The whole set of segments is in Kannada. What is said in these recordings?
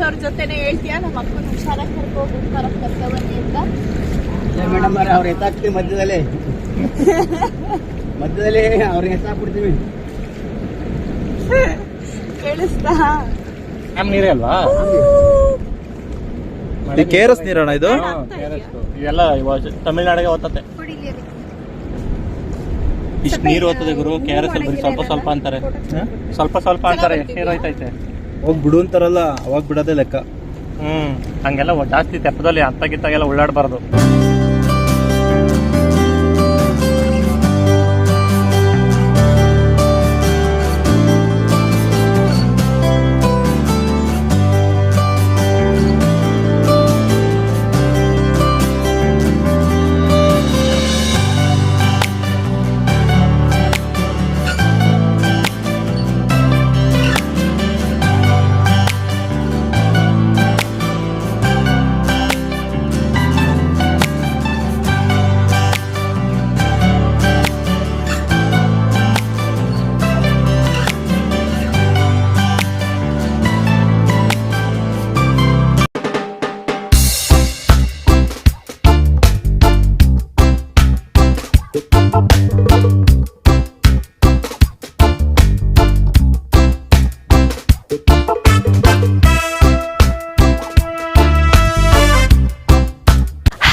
ಅವ್ರ ಜೊತೆನೆ ಹೇಳ್ತೀಯಾ ನಮ್ಮ ಅಕ್ಕನ ಹುಷಾರಾಗಿ ಕರ್ಕೊಂಡು ಬನ್ನಿ ಅಂತ? ಮೇಡಮ್ ಅವ್ರ ಎತ್ತಾಕ್ತೀವಿ ಮಧ್ಯದಲ್ಲಿ ಅವ್ರಿಗೆ ಎತ್ತಾಕ್ಬಿಡ್ತೀವಿ. ಕೇಳಿಸ್ತಾ? ನೀರೇ ಅಲ್ವಾ? KRS ನೀರಣ ಇದು? ಇದೆಲ್ಲ ತಮಿಳ್ನಾಡಿಗೆ ಹೋಗ್ತದೆ. ಇಷ್ಟು ನೀರು ಹೋಗ್ತದೆ ಗುರು. KRS ಅಲ್ಲಿ ಸ್ವಲ್ಪ ಸ್ವಲ್ಪ ಅಂತಾರೆ, ಸ್ವಲ್ಪ ಅಂತಾರೆ. ಎಷ್ಟು ನೀರು ಹೋಯ್ತೈತೆ? ಹೋಗಿ ಬಿಡು ಅಂತಾರಲ್ಲ, ಅವಾಗ ಬಿಡೋದೇ ಲೆಕ್ಕ. ಹಂಗೆಲ್ಲ ಜಾಸ್ತಿ ತೆಪ್ಪದಲ್ಲಿ ಹತ್ತಾಗಿತ್ತಾಗೆಲ್ಲ ಉಳ್ಳಾಡಬಾರ್ದು.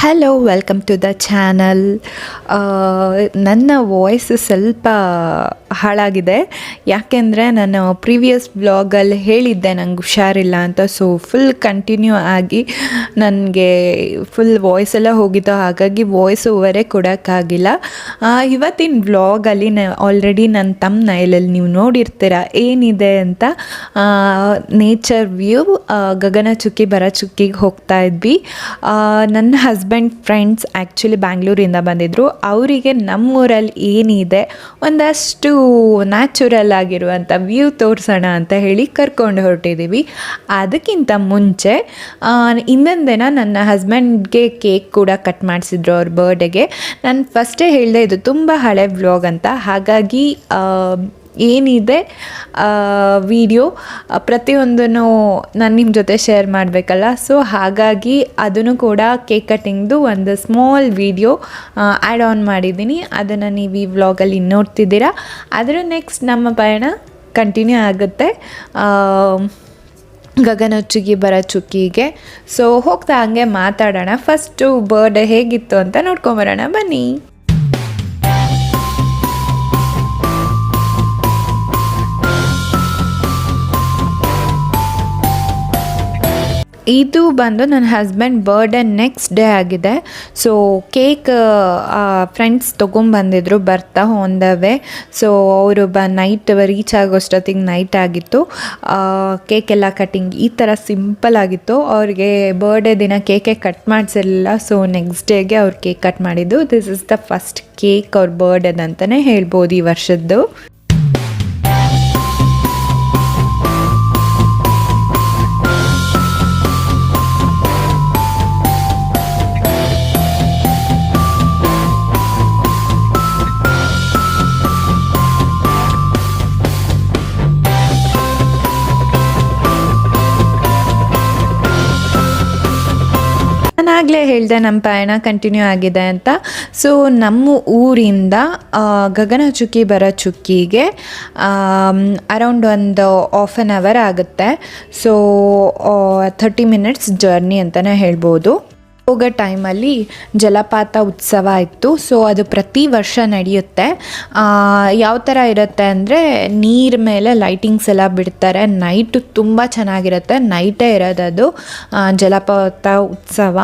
Hello, welcome to the channel. ನನ್ನ ವಾಯ್ಸ್ ಸ್ವಲ್ಪ ಹಾಳಾಗಿದೆ, ಯಾಕೆಂದರೆ ನಾನು ಪ್ರೀವಿಯಸ್ ಬ್ಲಾಗಲ್ಲಿ ಹೇಳಿದ್ದೆ ನಂಗೆ ಹುಷಾರಿಲ್ಲ ಅಂತ. ಸೊ ಫುಲ್ ಕಂಟಿನ್ಯೂ ಆಗಿ ನನಗೆ ಫುಲ್ ವಾಯ್ಸೆಲ್ಲ ಹೋಗಿದ್ದು, ಹಾಗಾಗಿ ವಾಯ್ಸ್ ಓವರೇ ಕೊಡೋಕ್ಕಾಗಿಲ್ಲ. ಇವತ್ತಿನ ಬ್ಲಾಗಲ್ಲಿ ಆಲ್ರೆಡಿ ನನ್ನ ತಮ್ಮನೇಲಲ್ಲಿ ನೀವು ನೋಡಿರ್ತೀರ ಏನಿದೆ ಅಂತ. ನೇಚರ್ ವ್ಯೂ, ಗಗನಚುಕ್ಕಿ ಭರಚುಕ್ಕಿಗೆ ಹೋಗ್ತಾ ಇದ್ವಿ. ನನ್ನ ಹಸ್ಬೆಂಡ್ ಫ್ರೆಂಡ್ಸ್ ಆ್ಯಕ್ಚುಲಿ ಬ್ಯಾಂಗ್ಳೂರಿಂದ ಬಂದಿದ್ದರು. ಅವರಿಗೆ ನಮ್ಮೂರಲ್ಲಿ ಏನಿದೆ ಒಂದಷ್ಟು ನ್ಯಾಚುರಲ್ ಆಗಿರುವಂಥ ವ್ಯೂ ತೋರಿಸೋಣ ಅಂತ ಹೇಳಿ ಕರ್ಕೊಂಡು ಹೊರಟಿದ್ದೀವಿ. ಅದಕ್ಕಿಂತ ಮುಂಚೆ ಇನ್ನೊಂದು ದಿನ ನನ್ನ ಹಸ್ಬೆಂಡ್ಗೆ ಕೇಕ್ ಕೂಡ ಕಟ್ ಮಾಡಿಸಿದ್ರು ಅವ್ರ ಬರ್ಡೇಗೆ. ನಾನು ಫಸ್ಟೇ ಹೇಳಿದೆ ಇದು ತುಂಬ ಹಳೆ ವ್ಲಾಗ್ ಅಂತ, ಹಾಗಾಗಿ ಏನಿದೆ ವಿಡಿಯೋ ಪ್ರತಿಯೊಂದನ್ನು ನಾನು ನಿಮ್ಮ ಜೊತೆ ಶೇರ್ ಮಾಡಬೇಕಲ್ಲ. ಸೊ ಹಾಗಾಗಿ ಅದನ್ನು ಕೂಡ ಕೇಕ್ ಕಟ್ಟಿಂಗ್ದು ಒಂದು ಸ್ಮಾಲ್ ವಿಡಿಯೋ ಆ್ಯಡ್ ಆನ್ ಮಾಡಿದ್ದೀನಿ. ಅದನ್ನು ನೀವು ಈ ವ್ಲಾಗಲ್ಲಿ ನೋಡ್ತಿದ್ದೀರಾ. ಅದರ ನೆಕ್ಸ್ಟ್ ನಮ್ಮ ಪಯಣ ಕಂಟಿನ್ಯೂ ಆಗುತ್ತೆ ಗಗನಚುಕ್ಕಿ ಭರಚುಕ್ಕಿಗೆ. ಸೊ ಹೋಗ್ತಾ ಹಂಗೆ ಮಾತಾಡೋಣ. ಫಸ್ಟು ಬರ್ಡೇ ಹೇಗಿತ್ತು ಅಂತ ನೋಡ್ಕೊಂಬರೋಣ ಬನ್ನಿ. ಇದು ಬಂದು ನನ್ನ ಹಸ್ಬೆಂಡ್ ಬರ್ಡೇ ನೆಕ್ಸ್ಟ್ ಡೇ ಆಗಿದೆ. ಸೊ ಕೇಕ್ ಫ್ರೆಂಡ್ಸ್ ತೊಗೊಂಬಂದಿದ್ರು ಬರ್ತಾ ಆನ್ ದ ವೇ. ಸೊ ಅವರು ನೈಟ್ ರೀಚ್ ಆಗೋಷ್ಟೊತ್ತಿಗೆ ನೈಟ್ ಆಗಿತ್ತು. ಕೇಕ್ ಎಲ್ಲ ಕಟ್ಟಿಂಗ್ ಈ ಥರ ಸಿಂಪಲ್ ಆಗಿತ್ತು. ಅವ್ರಿಗೆ ಬರ್ಡೇ ದಿನ ಕೇಕೆ ಕಟ್ ಮಾಡಿಸಿರಲಿಲ್ಲ. ಸೊ ನೆಕ್ಸ್ಟ್ ಡೇಗೆ ಅವ್ರು ಕೇಕ್ ಕಟ್ ಮಾಡಿದ್ದು. This is the first cake ಅವ್ರ ಬರ್ಡೇದಂತಲೇ ಹೇಳ್ಬೋದು ಈ ವರ್ಷದ್ದು. ಆಗಲೇ ಹೇಳಿದೆ ನಮ್ಮ ಪಯಣ ಕಂಟಿನ್ಯೂ ಆಗಿದೆ ಅಂತ. ಸೊ ನಮ್ಮ ಊರಿಂದ ಗಗನಚುಕ್ಕಿ ಭರಚುಕ್ಕಿಗೆ ಅರೌಂಡ್ ಒಂದು ಹಾಫ್ ಆನ್ ಅವರ್ ಆಗುತ್ತೆ. ಸೊ 30 ಮಿನಿಟ್ಸ್ ಜರ್ನಿ ಅಂತಲೇ ಹೇಳ್ಬೋದು. ಹೋಗೋ ಟೈಮಲ್ಲಿ ಜಲಪಾತ ಉತ್ಸವ ಇತ್ತು. ಸೊ ಅದು ಪ್ರತಿ ವರ್ಷ ನಡೆಯುತ್ತೆ. ಯಾವ ಥರ ಇರುತ್ತೆ ಅಂದರೆ ನೀರ ಮೇಲೆ ಲೈಟಿಂಗ್ಸ್ ಎಲ್ಲ ಬಿಡ್ತಾರೆ. ನೈಟು ತುಂಬ ಚೆನ್ನಾಗಿರುತ್ತೆ. ನೈಟೇ ಇರೋದದು ಜಲಪಾತ ಉತ್ಸವ.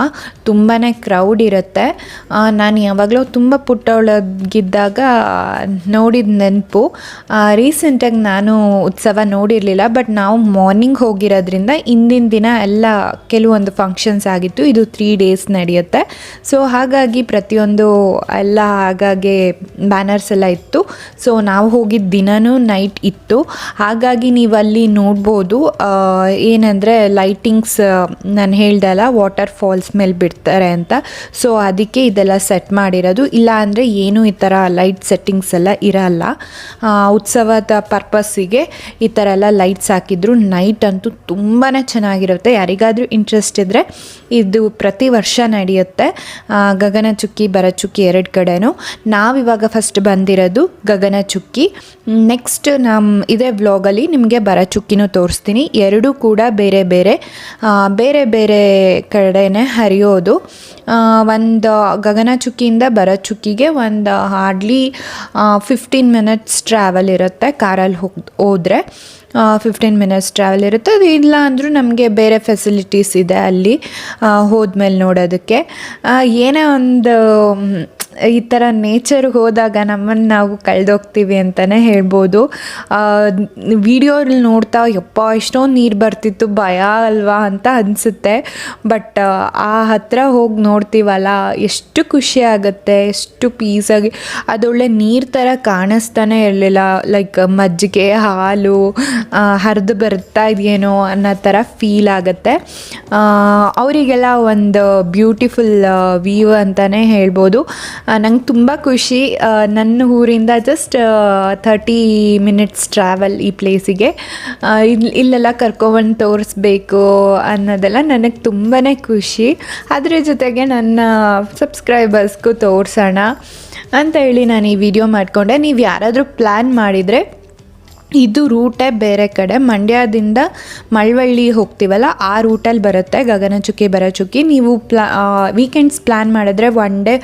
ತುಂಬಾ ಕ್ರೌಡ್ ಇರುತ್ತೆ. ನಾನು ಯಾವಾಗಲೂ ತುಂಬ ಪುಟ್ಟವಳಗಿದ್ದಾಗ ನೋಡಿದ ನೆನಪು. ರೀಸೆಂಟಾಗಿ ನಾನು ಉತ್ಸವ ನೋಡಿರಲಿಲ್ಲ, ಬಟ್ ನಾವು ಮಾರ್ನಿಂಗ್ ಹೋಗಿರೋದ್ರಿಂದ ಹಿಂದಿನ ದಿನ ಎಲ್ಲ ಕೆಲವೊಂದು ಫಂಕ್ಷನ್ಸ್ ಆಗಿತ್ತು. ಇದು 3 days ಡೇಸ್ ನಡೆಯುತ್ತೆ. ಸೊ ಹಾಗಾಗಿ ಪ್ರತಿಯೊಂದು ಎಲ್ಲ ಹಾಗಾಗಿ ಬ್ಯಾನರ್ಸ್ ಎಲ್ಲ ಇತ್ತು. ಸೊ ನಾವು ಹೋಗಿದ್ದ ದಿನವೂ ನೈಟ್ ಇತ್ತು. ಹಾಗಾಗಿ ನೀವು ಅಲ್ಲಿ ನೋಡ್ಬೋದು ಏನಂದರೆ ಲೈಟಿಂಗ್ಸ್ ನಾನು ಹೇಳ್ದೆ ಅಲ್ಲ, ವಾಟರ್ ಫಾಲ್ಸ್ ಮೇಲೆ ಬಿಡ್ತಾರೆ ಅಂತ. ಸೊ ಅದಕ್ಕೆ ಇದೆಲ್ಲ ಸೆಟ್ ಮಾಡಿರೋದು. ಇಲ್ಲ ಅಂದರೆ ಏನೂ ಈ ಥರ ಲೈಟ್ ಸೆಟ್ಟಿಂಗ್ಸ್ ಎಲ್ಲ ಇರಲ್ಲ. ಉತ್ಸವದ ಪರ್ಪಸ್ಸಿಗೆ ಈ ಥರ ಎಲ್ಲ ಲೈಟ್ಸ್ ಹಾಕಿದ್ರು. ನೈಟ್ ಅಂತೂ ತುಂಬಾ ಚೆನ್ನಾಗಿರುತ್ತೆ. ಯಾರಿಗಾದರೂ ಇಂಟ್ರೆಸ್ಟ್ ಇದ್ದರೆ ಇದು ಪ್ರತಿ ವರ್ಷ ನಡೆಯುತ್ತೆ. ಗಗನಚುಕ್ಕಿ ಭರಚುಕ್ಕಿ 2 ಕಡೆನೂ. ನಾವಿವಾಗ ಫಸ್ಟ್ ಬಂದಿರೋದು ಗಗನಚುಕ್ಕಿ. ನೆಕ್ಸ್ಟ್ ಇದೇ ವ್ಲಾಗಲ್ಲಿ ನಿಮಗೆ ಭರಚುಕ್ಕಿನೂ ತೋರಿಸ್ತೀನಿ. ಎರಡೂ ಕೂಡ ಬೇರೆ ಬೇರೆ ಕಡೆನೇ ಹರಿಯೋದು. ಒಂದು ಗಗನಚುಕ್ಕಿಯಿಂದ ಭರಚುಕ್ಕಿಗೆ ಒಂದು ಹಾರ್ಡ್ಲಿ 15 ಮಿನಿಟ್ಸ್ ಟ್ರಾವೆಲ್ ಇರುತ್ತೆ. ಕಾರಲ್ಲಿ ಹೋದರೆ 15 ಮಿನಿಟ್ಸ್ ಟ್ರಾವೆಲ್ ಇರುತ್ತೆ. ಅದು ಇಲ್ಲ ಅಂದರೂ ನಮಗೆ ಬೇರೆ ಫೆಸಿಲಿಟೀಸ್ ಇದೆ ಅಲ್ಲಿ ಹೋದ್ಮೇಲೆ ನೋಡೋದಕ್ಕೆ. ಏನೇ ಒಂದು ಈ ಥರ ನೇಚರ್ಗೆ ಹೋದಾಗ ನಮ್ಮನ್ನು ನಾವು ಕಳೆದೋಗ್ತೀವಿ ಅಂತಲೇ ಹೇಳ್ಬೋದು. ವಿಡಿಯೋಲ್ಲಿ ನೋಡ್ತಾ ಯಪ್ಪ ಎಷ್ಟೊಂದು ನೀರು ಬರ್ತಿತ್ತು, ಭಯ ಅಲ್ವಾ ಅಂತ ಅನಿಸುತ್ತೆ. ಬಟ್ ಆ ಹತ್ತಿರ ಹೋಗಿ ನೋಡ್ತೀವಲ್ಲ, ಎಷ್ಟು ಖುಷಿ ಆಗುತ್ತೆ, ಎಷ್ಟು ಪೀಸಾಗಿ. ಅದೊಳ್ಳೆ ನೀರು ಥರ ಕಾಣಿಸ್ತಾನೆ ಇರಲಿಲ್ಲ. ಲೈಕ್ ಮಜ್ಜಿಗೆ ಹಾಲು ಹರಿದು ಬರ್ತಾ ಇದೆಯೇನೋ ಅನ್ನೋ ಥರ ಫೀಲ್ ಆಗುತ್ತೆ. ಅವರಿಗೆಲ್ಲ ಒಂದು ಬ್ಯೂಟಿಫುಲ್ ವ್ಯೂ ಅಂತಲೇ ಹೇಳ್ಬೋದು. ನಂಗೆ ತುಂಬ ಖುಷಿ. ನನ್ನ ಊರಿಂದ ಜಸ್ಟ್ 30 ಮಿನಿಟ್ಸ್ ಟ್ರಾವೆಲ್ ಈ ಪ್ಲೇಸಿಗೆ. ಇಲ್ಲೆಲ್ಲ ಕರ್ಕೊಬಂದು ತೋರಿಸ್ಬೇಕು ಅನ್ನೋದೆಲ್ಲ ನನಗೆ ತುಂಬಾ ಖುಷಿ. ಅದ್ರ ಜೊತೆಗೆ ನನ್ನ ಸಬ್ಸ್ಕ್ರೈಬರ್ಸ್ಗೂ ತೋರಿಸೋಣ ಅಂತ ಹೇಳಿ ನಾನು ಈ ವಿಡಿಯೋ ಮಾಡಿಕೊಂಡೆ. ನೀವು ಯಾರಾದರೂ ಪ್ಲ್ಯಾನ್ ಮಾಡಿದರೆ ಇದು ರೂಟೇ ಬೇರೆ ಕಡೆ, ಮಂಡ್ಯದಿಂದ ಮಳವಳ್ಳಿ ಹೋಗ್ತೀವಲ್ಲ ಆ ರೂಟಲ್ಲಿ ಬರುತ್ತೆ ಗಗನಚುಕ್ಕಿ ಭರಚುಕ್ಕಿ. ನೀವು ವೀಕೆಂಡ್ಸ್ ಪ್ಲ್ಯಾನ್ ಮಾಡಿದ್ರೆ ಒನ್ ಡೇ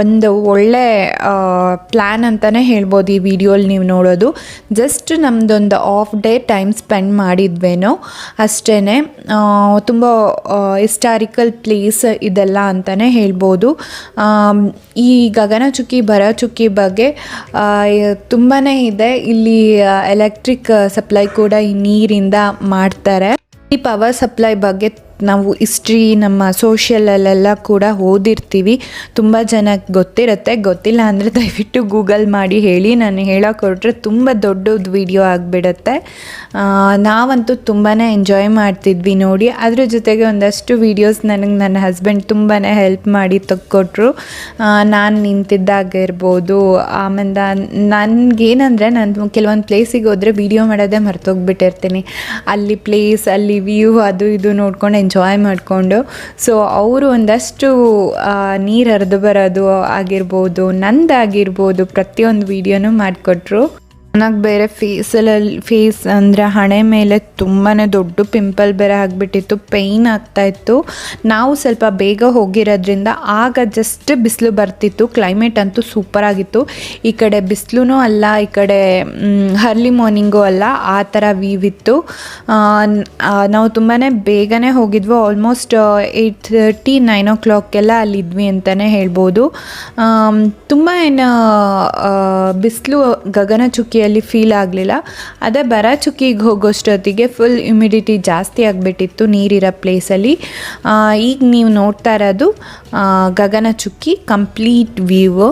ಒಂದು ಒಳ್ಳೆ ಪ್ಲ್ಯಾನ್ ಅಂತಲೇ ಹೇಳ್ಬೋದು ಈ ವಿಡಿಯೋಲಿ ನೀವು ನೋಡೋದು. ಜಸ್ಟ್ ನಮ್ಮದೊಂದು ಆಫ್ ಡೇ ಟೈಮ್ ಸ್ಪೆಂಡ್ ಮಾಡಿದ್ವೇನೋ ಅಷ್ಟೇ. ತುಂಬ ಹಿಸ್ಟಾರಿಕಲ್ ಪ್ಲೇಸ್ ಇದೆಲ್ಲ ಅಂತಲೇ ಹೇಳ್ಬೋದು. ಈ ಗಗನಚುಕ್ಕಿ ಭರಚುಕ್ಕಿ ಬಗ್ಗೆ ತುಂಬಾ ಇದೆ. ಇಲ್ಲಿ ಎಲೆಕ್ಟ್ರಿಕ್ ಸಪ್ಲೈ ಕೂಡ ಈ ನೀರಿಂದ ಮಾಡ್ತಾರೆ. ಈ ಪವರ್ ಸಪ್ಲೈ ಬಗ್ಗೆ ನಾವು ಹಿಸ್ಟ್ರಿ ನಮ್ಮ ಸೋಷಿಯಲಲ್ಲೆಲ್ಲ ಕೂಡ ಓದಿರ್ತೀವಿ. ತುಂಬ ಜನಕ್ಕೆ ಗೊತ್ತಿರುತ್ತೆ. ಗೊತ್ತಿಲ್ಲ ಅಂದರೆ ದಯವಿಟ್ಟು ಗೂಗಲ್ ಮಾಡಿ ಹೇಳಿ. ನಾನು ಹೇಳೋಕೆ ಹೊರಟ್ರೆ ತುಂಬ ದೊಡ್ಡದು ವಿಡಿಯೋ ಆಗಿಬಿಡುತ್ತೆ. ನಾವಂತೂ ತುಂಬಾ ಎಂಜಾಯ್ ಮಾಡ್ತಿದ್ವಿ ನೋಡಿ. ಅದ್ರ ಜೊತೆಗೆ ಒಂದಷ್ಟು ವೀಡಿಯೋಸ್ ನನಗೆ ನನ್ನ ಹಸ್ಬೆಂಡ್ ತುಂಬಾ ಹೆಲ್ಪ್ ಮಾಡಿ ತೆಕ್ಕೊಟ್ರು. ನಾನು ನಿಂತಿದ್ದಾಗಿರ್ಬೋದು. ಆಮೇಲೆ ನನಗೇನಂದರೆ ನಾನು ಕೆಲವೊಂದು ಪ್ಲೇಸಿಗೆ ಹೋದರೆ ವೀಡಿಯೋ ಮಾಡೋದೇ ಮರ್ತೋಗ್ಬಿಟ್ಟಿರ್ತೀನಿ. ಅಲ್ಲಿ ಪ್ಲೇಸ್, ಅಲ್ಲಿ ವ್ಯೂ ಅದು ಇದು ನೋಡ್ಕೊಂಡು ಎಂಜಾಯ್ ಮಾಡಿಕೊಂಡು. ಸೊ ಅವರು ಒಂದಷ್ಟು ನೀರು ಹರಿದು ಬರೋದು ಆಗಿರ್ಬೋದು, ನಂದಾಗಿರ್ಬೋದು, ಪ್ರತಿಯೊಂದು ವೀಡಿಯೋನೂ ಮಾಡಿಕೊಟ್ರು. ನನಗೆ ಬೇರೆ ಫೇಸ್ ಅಂದರೆ ಹಣೆ ಮೇಲೆ ತುಂಬಾ ದೊಡ್ಡ ಪಿಂಪಲ್ ಬೇರೆ ಆಗಿಬಿಟ್ಟಿತ್ತು, ಪೇಯ್ನ್ ಆಗ್ತಾಯಿತ್ತು. ನಾವು ಸ್ವಲ್ಪ ಬೇಗ ಹೋಗಿರೋದ್ರಿಂದ ಆಗ ಜಸ್ಟ್ ಬಿಸಿಲು ಬರ್ತಿತ್ತು. ಕ್ಲೈಮೇಟ್ ಅಂತೂ ಸೂಪರಾಗಿತ್ತು. ಈ ಕಡೆ ಬಿಸಿಲೂ ಅಲ್ಲ, ಈ ಕಡೆ ಅರ್ಲಿ ಮಾರ್ನಿಂಗೂ ಅಲ್ಲ, ಆ ಥರ ವ್ಯೂ ಇತ್ತು. ನಾವು ತುಂಬಾ ಬೇಗನೆ ಹೋಗಿದ್ವಿ. ಆಲ್ಮೋಸ್ಟ್ 8:30 9 o'clock ಅಲ್ಲಿದ್ವಿ ಅಂತಲೇ ಹೇಳ್ಬೋದು. ತುಂಬ ಏನು ಬಿಸಿಲು ಗಗನಚುಕ್ಕಿಯಲ್ಲಿ ಫೀಲ್ ಆಗಲಿಲ್ಲ. ಅದೇ ಭರಚುಕ್ಕಿಗೆ ಹೋಗೋಷ್ಟೊತ್ತಿಗೆ ಫುಲ್ ಹ್ಯುಮಿಡಿಟಿ ಜಾಸ್ತಿ ಆಗಿಬಿಟ್ಟಿತ್ತು ನೀರಿರೋ ಪ್ಲೇಸಲ್ಲಿ. ಈಗ ನೀವು ನೋಡ್ತಾ ಇರೋದು Gaganachukki complete view.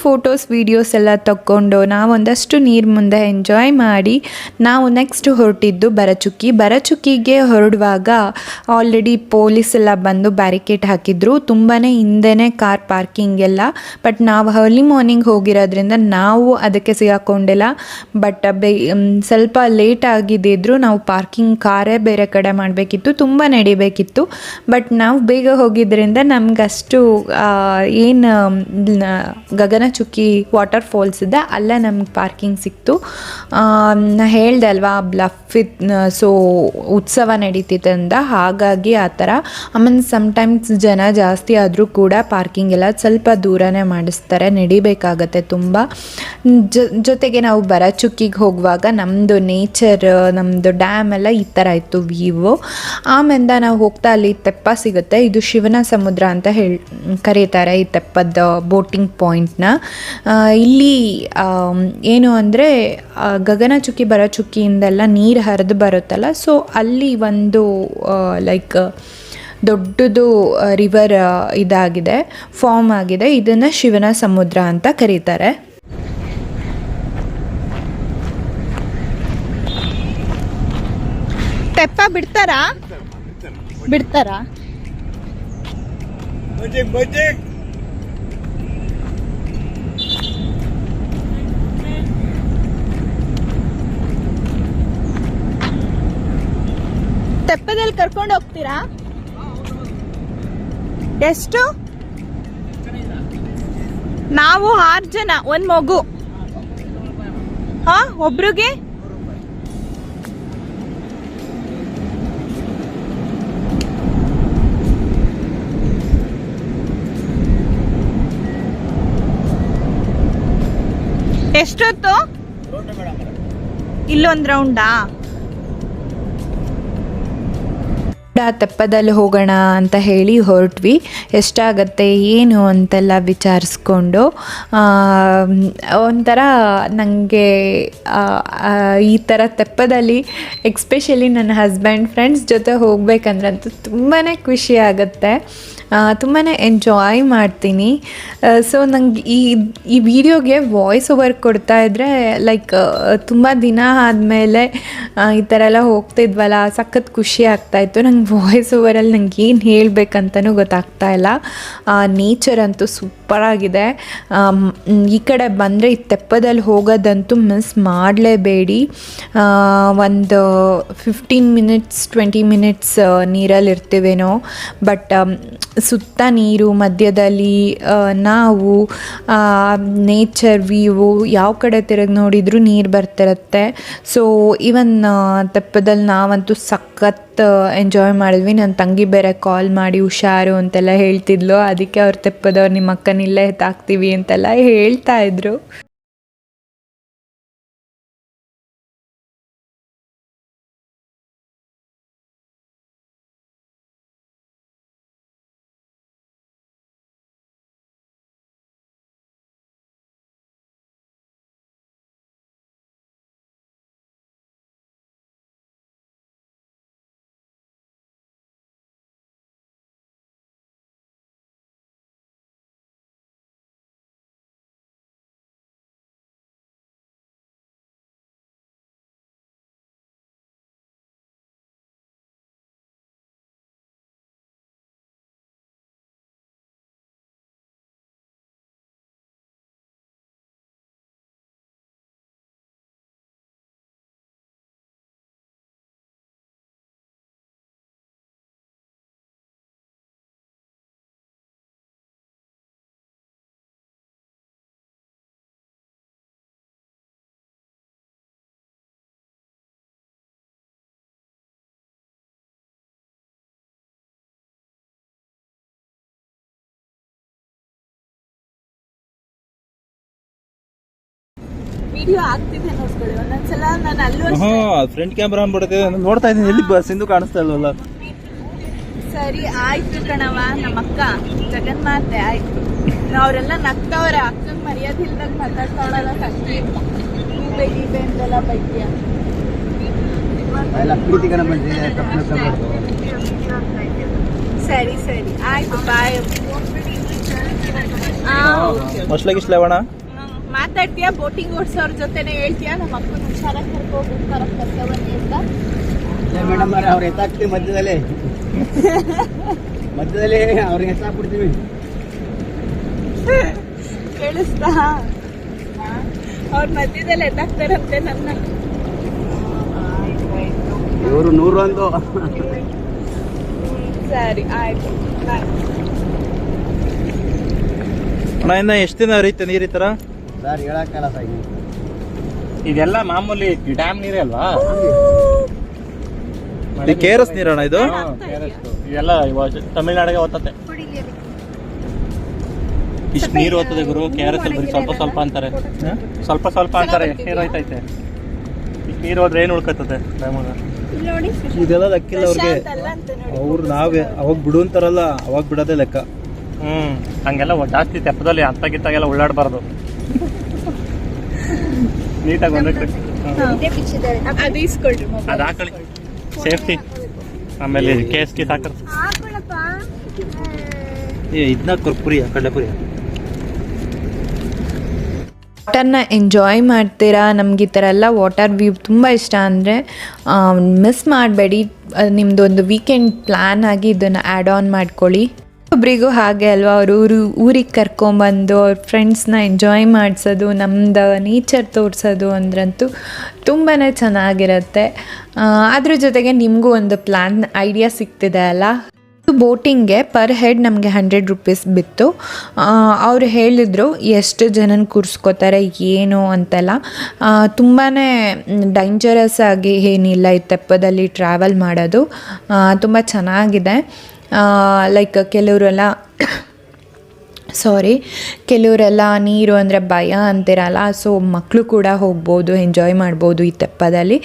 Photos videos ಎಲ್ಲ ತಗೊಂಡು ನಾವೊಂದಷ್ಟು ನೀರು ಮುಂದೆ ಎಂಜಾಯ್ ಮಾಡಿ ನಾವು ನೆಕ್ಸ್ಟ್ ಹೊರಟಿದ್ದು ಭರಚುಕ್ಕಿಗೆ ಹೊರಡುವಾಗ ಆಲ್ರೆಡಿ ಪೊಲೀಸ್ ಎಲ್ಲ ಬಂದು ಬ್ಯಾರಿಕೇಡ್ ಹಾಕಿದ್ರು. ತುಂಬಾ ಹಿಂದೆನೇ ಕಾರ್ ಪಾರ್ಕಿಂಗ್ ಎಲ್ಲ. ಬಟ್ ನಾವು ಅರ್ಲಿ ಮಾರ್ನಿಂಗ್ ಹೋಗಿರೋದ್ರಿಂದ ನಾವು ಅದಕ್ಕೆ ಸಿಗಾಕೊಂಡಿಲ್ಲ. ಬಟ್ ಸ್ವಲ್ಪ ಲೇಟ್ ಆಗಿದ್ದಿದ್ರು ನಾವು ಪಾರ್ಕಿಂಗ್ ಕಾರೇ ಬೇರೆ ಕಡೆ ಮಾಡಬೇಕಿತ್ತು, ತುಂಬ ನಡಿಬೇಕಿತ್ತು. ಬಟ್ ನಾವು ಬೇಗ ಹೋಗಿದ್ದರಿಂದ ನಮಗಷ್ಟು ಏನು ಗಗನಚುಕ್ಕಿ ವಾಟರ್ ಫಾಲ್ಸ್ ಇದೆ, ಅಲ್ಲೇ ನಮ್ಗೆ ಪಾರ್ಕಿಂಗ್ ಸಿಕ್ತು. ನಾ ಹೇಳ್ದೆ ಅಲ್ವಾ ಬ್ಲಫ್ ಸೊ ಉತ್ಸವ ನಡೀತಿದೆ ಅಂತ, ಹಾಗಾಗಿ ಆ ಥರ. ಆಮೇಲೆ ಸಮ್ಟೈಮ್ಸ್ ಜನ ಜಾಸ್ತಿ ಆದರೂ ಕೂಡ ಪಾರ್ಕಿಂಗ್ ಎಲ್ಲ ಸ್ವಲ್ಪ ದೂರನೇ ಮಾಡಿಸ್ತಾರೆ, ನಡಿಬೇಕಾಗತ್ತೆ ತುಂಬ. ಜೊತೆಗೆ ನಾವು ಬರಚುಕ್ಕಿಗೆ ಹೋಗುವಾಗ ನಮ್ಮದು ನೇಚರ್, ನಮ್ಮದು ಡ್ಯಾಮ್ ಎಲ್ಲ ಈ ಥರ ಇತ್ತು ವ್ಯೂ. ಆಮೇಲೆ ನಾವು ಹೋಗ್ತಾ ಅಲ್ಲಿ ತೆಪ್ಪ ಸಿಗುತ್ತೆ, ಇದು ಶಿವನ ಸಮುದ್ರ ಅಂತ ಕರೀತಾರೆ ಈ ತೆಪ್ಪದ ಬೋಟಿಂಗ್ ಪಾಯಿಂಟ್ನ. ಇಲ್ಲಿ ಏನು ಅಂದರೆ ಗಗನಚುಕ್ಕಿ ಬರಚುಕ್ಕಿಯಿಂದೆಲ್ಲ ನೀರು ಹರಿದು ಬರುತ್ತಲ್ಲ, ಸೊ ಅಲ್ಲಿ ಒಂದು ಲೈಕ್ ದೊಡ್ಡದು ರಿವರ್ ಇದಾಗಿದೆ, ಫಾರ್ಮ್ ಆಗಿದೆ. ಇದನ್ನು ಶಿವನ ಸಮುದ್ರ ಅಂತ ಕರೀತಾರೆ. ತೆಪ್ಪ ಬಿಡ್ತಾರಾ? ತೆಪ್ಪದಲ್ಲಿ ಕರ್ಕೊಂಡು ಹೋಗ್ತೀರಾ? ಎಷ್ಟು? ನಾವು 6 ಜನ, 1 ಮಗು. ಒಬ್ರಿಗೆ ಎಷ್ಟೊತ್ತು? ಇಲ್ಲೊಂದು ರೌಂಡಾ? ತೆಪ್ಪದಲ್ಲಿ ಹೋಗೋಣ ಅಂತ ಹೇಳಿ ಹೊರಟ್ವಿ. ಎಷ್ಟಾಗತ್ತೆ ಏನು ಅಂತೆಲ್ಲ ವಿಚಾರಿಸ್ಕೊಂಡು ಒಂಥರ ನನಗೆ ಈ ಥರ ತೆಪ್ಪದಲ್ಲಿ ಎಕ್ಸ್ಪೆಷಲಿ ನನ್ನ ಹಸ್ಬೆಂಡ್ ಫ್ರೆಂಡ್ಸ್ ಜೊತೆ ಹೋಗ್ಬೇಕಂದ್ರಂತೂ ತುಂಬಾ ಖುಷಿ ಆಗುತ್ತೆ, ತುಂಬಾ ಎಂಜಾಯ್ ಮಾಡ್ತೀನಿ. ಸೊ ನಂಗೆ ಈ ವಿಡಿಯೋಗೆ ವಾಯ್ಸ್ ಓವರ್ ಕೊಡ್ತಾಯಿದ್ರೆ ಲೈಕ್ ತುಂಬ ದಿನ ಆದಮೇಲೆ ಈ ಥರ ಎಲ್ಲ ಹೋಗ್ತಿದ್ವಲ್ಲ, ಸಖತ್ ಖುಷಿ ಆಗ್ತಾಯಿತ್ತು. ನಂಗೆ ವಾಯ್ಸ್ ಓವರಲ್ಲಿ ನಂಗೆ ಏನು ಹೇಳಬೇಕಂತನೂ ಗೊತ್ತಾಗ್ತಾ ಇಲ್ಲ. ನೇಚರ್ ಅಂತೂ ಸೂಪರಾಗಿದೆ. ಈ ಕಡೆ ಬಂದರೆ ಈ ತೆಪ್ಪದಲ್ಲಿ ಹೋಗೋದಂತೂ ಮಿಸ್ ಮಾಡಲೇಬೇಡಿ. ಒಂದು 15 ಮಿನಿಟ್ಸ್ 20 ಮಿನಿಟ್ಸ್ ನೀರಲ್ಲಿ ಇರ್ತೀವೇನೋ, ಬಟ್ ಸುತ್ತ ನೀರು, ಮಧ್ಯದಲ್ಲಿ ನಾವು ನೇಚರ್ ವ್ಯೂ, ಯಾವ ಕಡೆ ತಿರುಗಿ ನೋಡಿದರೂ ನೀರು ಬರ್ತಿರುತ್ತೆ. ಸೊ ಇವನ್ ತೆಪ್ಪದಲ್ಲಿ ನಾವಂತೂ ಸಖತ್ ಎಂಜಾಯ್ ಮಾಡಿದ್ವಿ. ನನ್ನ ತಂಗಿ ಬೇರೆ ಕಾಲ್ ಮಾಡಿ ಹುಷಾರು ಅಂತೆಲ್ಲ ಹೇಳ್ತಿದ್ಲು, ಅದಕ್ಕೆ ಅವ್ರು ತೆಪ್ಪದವ್ರು ನಿಮ್ಮ ಅಕ್ಕನಿಲ್ಲೇ ಎತ್ತಾಕ್ತೀವಿ ಅಂತೆಲ್ಲ ಹೇಳ್ತಾ ಇದ್ರು. ವಿಡಿಯೋ ಆಗ್ತಿದೆ ನೋಡ್ಕೊಳ್ಳಿ. ಒಂದೊಂದ್ಸಲ ನಾನು ಅಲ್ಲೂ ಫ್ರಂಟ್ ಕ್ಯಾಮ್ರಾ ಅಂದ್ಬಿಡುತ್ತೆ, ನೋಡ್ತಾ ಇದ್ದೀನಿ. ಎಲ್ಲಿ ಸಿಂಧು ಕಾಣಿಸ್ತಾ ಇಲ್ವಲ್ಲ? ಸರಿ ಆಯ್ತು ಕಣವ, ನಮ್ಮ ಅಕ್ಕ ಜಗನ್ಮಾತೆ ಆಯ್ತು. ಅವರೆಲ್ಲ ನಗ್ತಾವ್ರೆ, ಅಕ್ಕಂಗೆ ಮರ್ಯಾದಿಲ್ದಾಗ ಮಾತಾಡ್ತಾವಳಲ್ಲ, ಕಟ್ಟಿ ಬೈದೆ ಅಂತೆಲ್ಲ ಬೈದ್ಯ. ಸರಿ ಸರಿ ಆಯ್ತು, ಬಾಯ್. ಮಸ್ಲಾಗಿಸ್ಲೇವಣ ಮಾತಾಡ್ತೀಯಾ? ಬೋಟಿಂಗ್ ಓಡಿಸೋರ್ ಜೊತೆನೆ ಹೇಳ್ತೀಯಾ ನಮ್ಮ ಅಕ್ಕನ ಹುಷಾರಾಗಿ ಕರ್ಕೊಂಡ್ಬನ್ನಿ ಅಂತ? ಮೇಡಮ್ ಅವ್ರು ಎತ್ತಾಕ್ತೀವಿ ಮಧ್ಯದಲ್ಲಿ ಅವ್ರಿಗೆ ಎತ್ತಾಕ್ಬಿಡ್ತೀವಿ. ಕೇಳಿಸ್ತಾ? ಅವ್ರ ಮಧ್ಯದಲ್ಲಿ ಎತ್ತಾಕ್ತಾರಂತೆ ನನ್ನ. ಇವರು 101. ಸರಿ ಆಯ್ತು, ಬಾಯ್. ನಾ ಇನ್ನ ಎಷ್ಟು ದಿನ ಹರಿಯುತ್ತೆ ನೀರು ಈ ಥರ? ಸರ್ ಹೇಳಕ್ಕಲ್ಲ ಸರ್ ಈಗ. ಇದೆಲ್ಲ ಮಾಮೂಲಿ ಡ್ಯಾಮ್ ನೀರೇ ಅಲ್ವಾ? ಕೆ ಆರ್ ಎಸ್ ನೀರಣ್ಣ ಇದು? ಇದೆಲ್ಲ ಇವಾಗ ತಮಿಳ್ನಾಡಿಗೆ ಹೋಗ್ತತೆ. ಇಷ್ಟು ನೀರು ಹೋಗ್ತದೆ ಗುರು. ಕೆ ಆರ್ ಎಸ್ ಅಲ್ಲಿ ಬರೀ ಸ್ವಲ್ಪ ಸ್ವಲ್ಪ ಅಂತಾರೆ, ಸ್ವಲ್ಪ ಸ್ವಲ್ಪ ಅಂತಾರೆ. ಎಷ್ಟು ನೀರು ಹೋಯ್ತೈತೆ? ಇಷ್ಟು ನೀರು ಹೋದ್ರೆ ಏನು ಉಳ್ಕೊತದೆ ಡ್ಯಾಮಾಗ? ಇದೆಲ್ಲ ಲೆಕ್ಕಿಲ್ಲ ಅವ್ರಿಗೆ. ಅವ್ರು ನಾವೇ ಅವಾಗ ಬಿಡು ಅಂತಾರಲ್ಲ, ಅವಾಗ ಬಿಡೋದೇ ಲೆಕ್ಕ. ಹಂಗೆಲ್ಲ ಜಾಸ್ತಿ ತೆಪ್ಪದಲ್ಲಿ ಅತ್ತಾಗಿತ್ತಾಗೆಲ್ಲ ಉಳ್ಳಾಡಬಾರ್ದು. ನೀಟಾಗಿ ಒಂದಕ್ಕೆ ಅದು ಇಸ್ಕೊಳ್ರಿ ಮೊಬೈಲ್. ಅದು ಹಾಕೊಳ್ಳಿ, ಸೇಫ್ಟಿ. ಆಮೇಲೆ ಕೇಸ್ ಹಾಕರ್ ಇದನ್ನ ಪುರಿ ಕಡಲೆ ಪುರಿ. ವಾಟರ್ನ ಎಂಜಾಯ್ ಮಾಡ್ತೀರಾ. ನಮ್ಗೆ ಈ ಥರ ಎಲ್ಲ ವಾಟರ್ ವ್ಯೂ ತುಂಬ ಇಷ್ಟ ಅಂದರೆ ಮಿಸ್ ಮಾಡಬೇಡಿ. ನಿಮ್ಮದು ಒಂದು ವೀಕೆಂಡ್ ಪ್ಲ್ಯಾನ್ ಆಗಿ ಇದನ್ನು ಆ್ಯಡ್ ಆನ್ ಮಾಡ್ಕೊಳ್ಳಿ. ಒಬ್ರಿಗೂ ಹಾಗೆ ಅಲ್ವಾ, ಅವ್ರ ಊರಿಗೆ ಕರ್ಕೊಂಬಂದು ಅವ್ರ ಫ್ರೆಂಡ್ಸ್ನ ಎಂಜಾಯ್ ಮಾಡಿಸೋದು, ನಮ್ಮದು ನೇಚರ್ ತೋರಿಸೋದು ಅಂದ್ರಂತೂ ತುಂಬಾ ಚೆನ್ನಾಗಿರುತ್ತೆ. ಅದ್ರ ಜೊತೆಗೆ ನಿಮಗೂ ಒಂದು ಪ್ಲ್ಯಾನ್ ಐಡಿಯಾ ಸಿಗ್ತಿದೆ ಅಲ್ಲ. ಬೋಟಿಂಗ್ಗೆ ಪರ್ ಹೆಡ್ ನಮಗೆ 100 ರೂಪೀಸ್ ಬಿತ್ತು. ಅವರು ಹೇಳಿದರು ಎಷ್ಟು ಜನನ ಕೂರಿಸ್ಕೋತಾರೆ ಏನು ಅಂತೆಲ್ಲ. ತುಂಬಾ ಡೇಂಜರಸ್ ಆಗಿ ಏನಿಲ್ಲ ಈ ತೆಪ್ಪದಲ್ಲಿ ಟ್ರಾವೆಲ್ ಮಾಡೋದು. ತುಂಬ ಚೆನ್ನಾಗಿದೆ. ಲೈಕ್ ಕೆಲವರೆಲ್ಲ ನೀರು ಅಂದರೆ ಭಯ ಅಂತಿರಲ್ಲ, ಸೊ ಮಕ್ಕಳು ಕೂಡ ಹೋಗ್ಬೋದು, ಎಂಜಾಯ್ ಮಾಡ್ಬೋದು ಈ ತೆಪ್ಪದಲ್ಲಿ.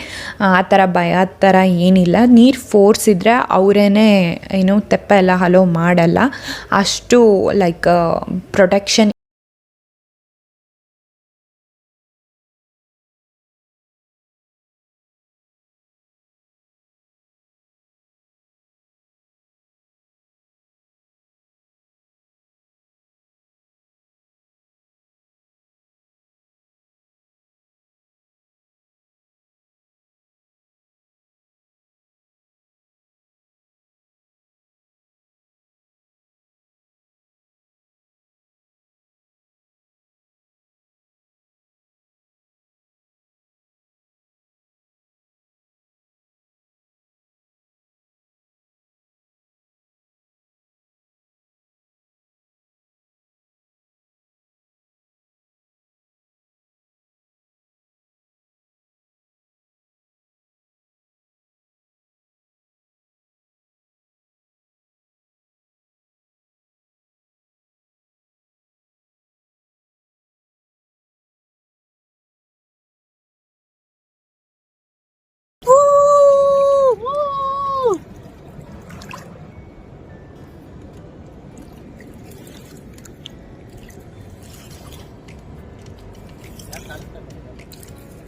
ಆ ಥರ ಭಯ ಥರ ಏನಿಲ್ಲ. ನೀರು ಫೋರ್ಸ್ ಇದ್ದರೆ ಅವರೇ ಏನು ತೆಪ್ಪ ಎಲ್ಲ ಹಲೋ ಮಾಡಲ್ಲ, ಅಷ್ಟು ಲೈಕ್ ಪ್ರೊಟೆಕ್ಷನ್.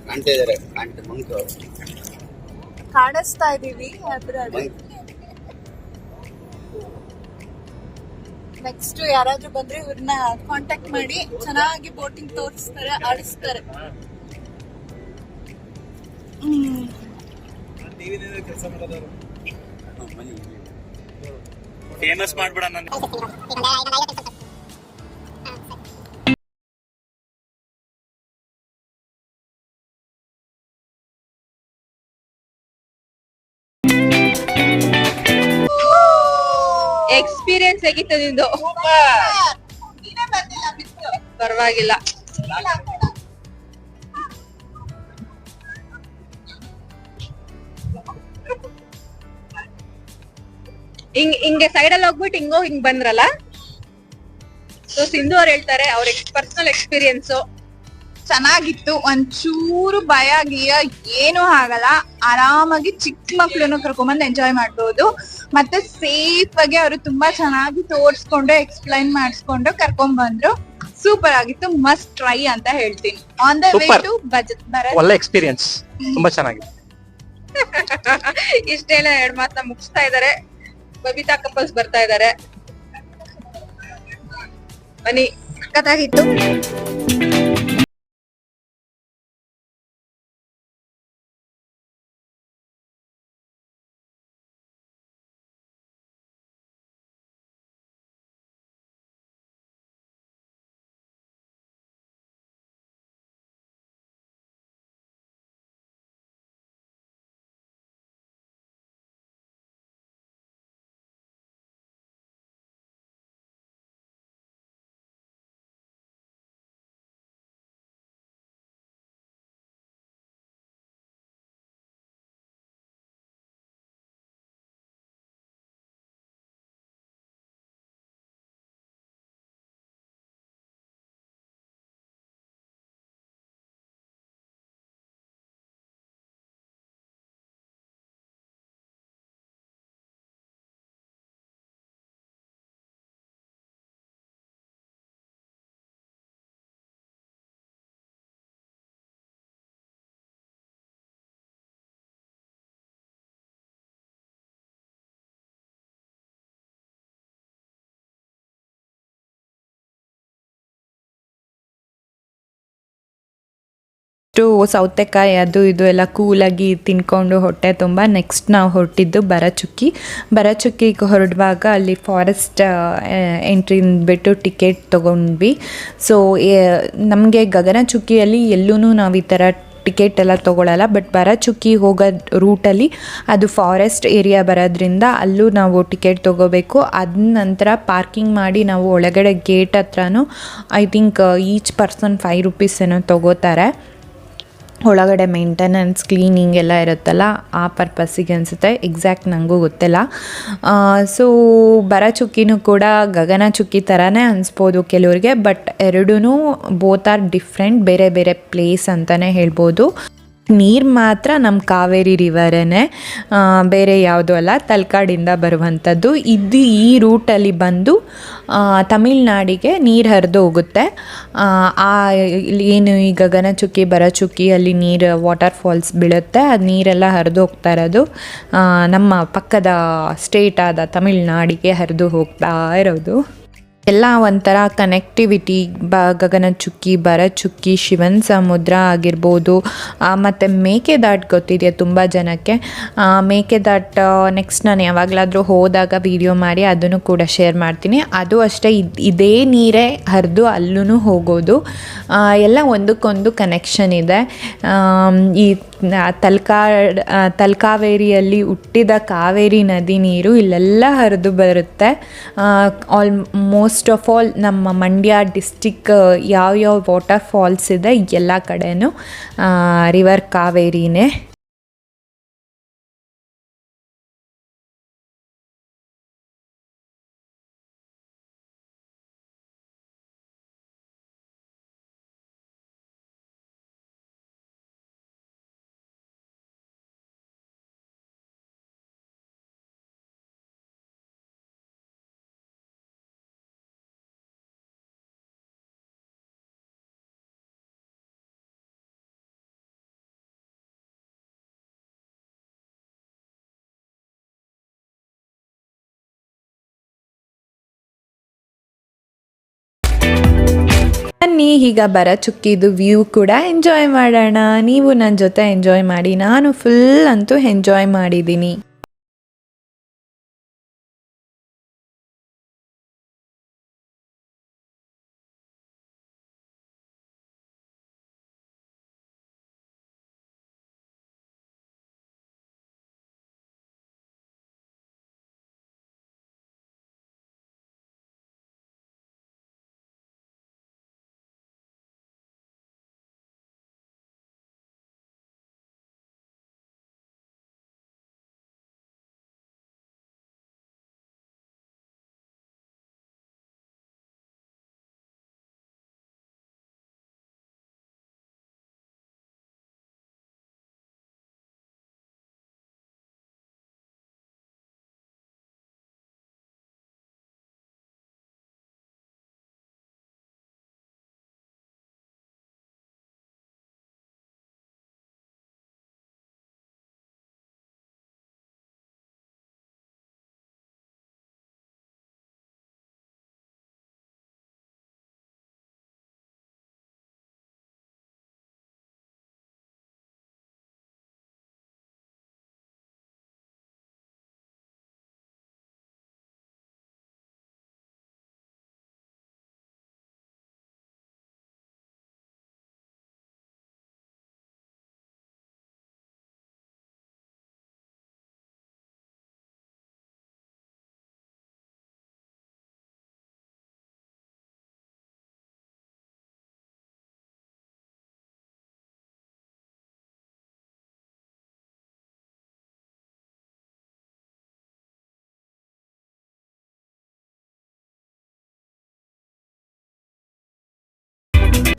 ಕಾಣ್ತಾ ಇದಾರೆ, ಮಂಕು ಕಾಣಿಸ್ತಾ ಇದೀವಿ. ನೆಕ್ಸ್ಟ್ ಯಾರಾದ್ರೂ ಬಂದ್ರೆ ಇವ್ರನ್ನ ಕಾಂಟ್ಯಾಕ್ಟ್ ಮಾಡಿ, ಚೆನ್ನಾಗಿ ಬೋಟಿಂಗ್ ತೋರಿಸ್ತಾರೆ, ಆಡಿಸ್ತಾರೆ. ಫೇಮಸ್ ಮಾಡ್ಬಿಡ ನಾನು. ಎಕ್ಸ್ಪೀರಿಯನ್ಸ್ ಆಗಿತ್ತು ನಿಂದು. ಪರವಾಗಿಲ್ಲ. ಹಿಂಗೆ ಸೈಡಲ್ಲಿ ಹೋಗ್ಬಿಟ್ಟು ಹಿಂಗ್ ಬಂದ್ರಲ್ಲ. ಸೊ ಸಿಂಧು ಅವ್ರು ಹೇಳ್ತಾರೆ ಅವ್ರ ಪರ್ಸನಲ್ ಎಕ್ಸ್ಪೀರಿಯನ್ಸ್ ಚೆನ್ನಾಗಿತ್ತು. ಒಂಚೂರು ಭಯ ಗಿಯ ಏನು ಆಗಲ್ಲ. ಆರಾಮಾಗಿ ಚಿಕ್ಕ ಮಕ್ಳನ್ನು ಕರ್ಕೊಂಡ್ಬಂದು ಎಂಜಾಯ್ ಮಾಡ್ಬೋದು. ಮತ್ತೆ ಸೇಫ್ ಆಗಿ ಅವರು ತುಂಬಾ ಚೆನ್ನಾಗಿ ತೋರ್ಸ್ಕೊಂಡು ಎಕ್ಸ್ಪ್ಲೈನ್ ಮಾಡಿಸ್ಕೊಂಡು ಕರ್ಕೊಂಡ್ ಬಂದ್ರು. ಸೂಪರ್ ಆಗಿತ್ತು. ಮಸ್ಟ್ ಟ್ರೈ ಅಂತ ಹೇಳ್ತೀನಿ. ಆನ್ ದ ವೇ ಟು ಒಳ್ಳೆ ಎಕ್ಸ್ಪೀರಿಯನ್ಸ್, ತುಂಬಾ ಚೆನ್ನಾಗಿದೆ. ಇಷ್ಟೆಲ್ಲ 2 ಮಾತನ್ನ ಮುಗಿಸ್ತಾ ಇದಾರೆ. ಬಬಿತಾ ಕಪಲ್ಸ್ ಬರ್ತಾ ಇದಾರೆ. ಬನ್ನಿ, ಸಖತ್ತಾಗಿತ್ತು. ಸೌತೆಕಾಯಿ ಅದು ಇದು ಎಲ್ಲ ಕೂಲಾಗಿ ತಿನ್ಕೊಂಡು ಹೊಟ್ಟೆ ತುಂಬ ನೆಕ್ಸ್ಟ್ ನಾವು ಹೊರಟಿದ್ದು ಬರಚುಕ್ಕಿಗೆ ಹೊರಡುವಾಗ ಅಲ್ಲಿ ಫಾರೆಸ್ಟ್ ಎಂಟ್ರಿ ಬಿಟ್ಟು ಟಿಕೆಟ್ ತೊಗೊಂಡ್ವಿ. ಸೊ ನಮಗೆ ಗಗನಚುಕ್ಕಿಯಲ್ಲಿ ಎಲ್ಲೂ ನಾವು ಈ ಥರ ಟಿಕೆಟ್ ಎಲ್ಲ ತೊಗೊಳ್ಳಲ್ಲ, ಬಟ್ ಬರಚುಕ್ಕಿ ಹೋಗೋ ರೂಟಲ್ಲಿ ಅದು ಫಾರೆಸ್ಟ್ ಏರಿಯಾ ಬರೋದ್ರಿಂದ ಅಲ್ಲೂ ನಾವು ಟಿಕೆಟ್ ತೊಗೋಬೇಕು. ಅದ ನಂತರ ಪಾರ್ಕಿಂಗ್ ಮಾಡಿ ನಾವು ಒಳಗಡೆ ಗೇಟ್ ಹತ್ರನೂ I think each person 5 rupees ಏನೋ ತೊಗೋತಾರೆ. ಒಳಗಡೆ ಮೇಂಟೆನೆನ್ಸ್ ಕ್ಲೀನಿಂಗ್ ಎಲ್ಲ ಇರುತ್ತಲ್ಲ ಆ ಪರ್ಪಸ್ಸಿಗೆ ಅನಿಸುತ್ತೆ, ಎಕ್ಸಾಕ್ಟ್ ನನಗೂ ಗೊತ್ತಿಲ್ಲ. ಸೊ ಬರಚುಕ್ಕಿನೂ ಕೂಡ ಗಗನಚುಕ್ಕಿ ಥರನೇ ಅನಿಸ್ಬೋದು ಕೆಲವ್ರಿಗೆ, ಬಟ್ ಎರಡೂ ಬೋತ್ ಆರ್ ಡಿಫ್ರೆಂಟ್, ಬೇರೆ ಬೇರೆ ಪ್ಲೇಸ್ ಅಂತಲೇ ಹೇಳ್ಬೋದು. ನೀರು ಮಾತ್ರ ನಮ್ಮ ಕಾವೇರಿ ರಿವರೇ, ಬೇರೆ ಯಾವುದೂ ಅಲ್ಲ, ತಲಕಾಡಿಂದ ಬರುವಂಥದ್ದು. ಈ ರೂಟಲ್ಲಿ ಬಂದು ತಮಿಳ್ನಾಡಿಗೆ ನೀರು ಹರಿದು ಹೋಗುತ್ತೆ. ಏನು ಈ ಗಗನಚುಕ್ಕಿ ಬರಚುಕ್ಕಿ ಅಲ್ಲಿ ನೀರು ವಾಟರ್ ಫಾಲ್ಸ್ ಬೀಳುತ್ತೆ, ಅದು ನೀರೆಲ್ಲ ಹರಿದು ಹೋಗ್ತಾ ಇರೋದು ನಮ್ಮ ಪಕ್ಕದ ಸ್ಟೇಟ್ ಆದ ತಮಿಳ್ನಾಡಿಗೆ ಹರಿದು ಹೋಗ್ತಾ ಇರೋದು. ಎಲ್ಲ ಒಂಥರ ಕನೆಕ್ಟಿವಿಟಿ, ಗಗನಚುಕ್ಕಿ, ಬರಚುಕ್ಕಿ, ಶಿವನ ಸಮುದ್ರ ಆಗಿರ್ಬೋದು. ಮತ್ತು ಮೇಕೆದಾಟು ಗೊತ್ತಿದೆಯಾ ತುಂಬ ಜನಕ್ಕೆ. ಮೇಕೆದಾಟು ನೆಕ್ಸ್ಟ್ ನಾನು ಯಾವಾಗಲಾದರೂ ಹೋದಾಗ ವಿಡಿಯೋ ಮಾಡಿ ಅದನ್ನು ಕೂಡ ಶೇರ್ ಮಾಡ್ತೀನಿ. ಅದು ಅಷ್ಟೇ, ಇದೇ ನೀರೇ ಹರಿದು ಅಲ್ಲೂ ಹೋಗೋದು. ಎಲ್ಲ ಒಂದಕ್ಕೊಂದು ಕನೆಕ್ಷನ್ ಇದೆ. ಈ ತಲಕಾವೇರಿಯಲ್ಲಿ ಹುಟ್ಟಿದ ಕಾವೇರಿ ನದಿ ನೀರು ಇಲ್ಲೆಲ್ಲ ಹರಿದು ಬರುತ್ತೆ. ಮೋಸ್ಟ್ ಆಫ್ ಆಲ್ ನಮ್ಮ ಮಂಡ್ಯ ಡಿಸ್ಟಿಕ್ ಯಾವ್ಯಾವ ವಾಟರ್ ಫಾಲ್ಸ್ ಇದೆ ಎಲ್ಲ ಕಡೆನೂ ರಿವರ್ ಕಾವೇರಿನೇ. ಬನ್ನಿ ಈಗ ಬರಚುಕ್ಕಿದು ವ್ಯೂ ಕೂಡ ಎಂಜಾಯ್ ಮಾಡೋಣ. ನೀವು ನನ್ನ ಜೊತೆ ಎಂಜಾಯ್ ಮಾಡಿ, ನಾನು ಫುಲ್ ಅಂತೂ ಎಂಜಾಯ್ ಮಾಡಿದ್ದೀನಿ.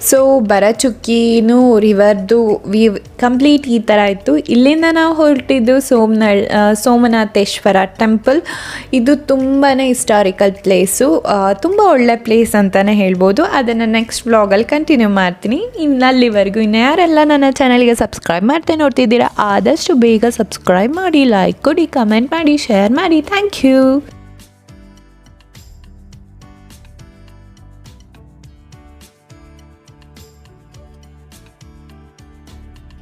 ಸೊ ಬರಚುಕ್ಕಿನೂ ರಿವರ್ದು ಕಂಪ್ಲೀಟ್ ಈ ಥರ ಇತ್ತು. ಇಲ್ಲಿಂದ ನಾವು ಹೊರಟಿದ್ದು ಸೋಮನಾಥೇಶ್ವರ ಟೆಂಪಲ್. ಇದು ತುಂಬಾ ಹಿಸ್ಟಾರಿಕಲ್ ಪ್ಲೇಸು, ತುಂಬ ಒಳ್ಳೆ ಪ್ಲೇಸ್ ಅಂತಲೇ ಹೇಳ್ಬೋದು. ಅದನ್ನು ನೆಕ್ಸ್ಟ್ ವ್ಲಾಗಲ್ಲಿ ಕಂಟಿನ್ಯೂ ಮಾಡ್ತೀನಿ. ಅಲ್ಲಿವರೆಗೂ ಇನ್ನು ಯಾರೆಲ್ಲ ನನ್ನ ಚಾನಲ್ಗೆ ಸಬ್ಸ್ಕ್ರೈಬ್ ಮಾಡ್ತಾ ನೋಡ್ತಿದ್ದೀರಾ, ಆದಷ್ಟು ಬೇಗ ಸಬ್ಸ್ಕ್ರೈಬ್ ಮಾಡಿ, ಲೈಕ್ ಕೊಡಿ, ಕಮೆಂಟ್ ಮಾಡಿ, ಶೇರ್ ಮಾಡಿ. Thank you.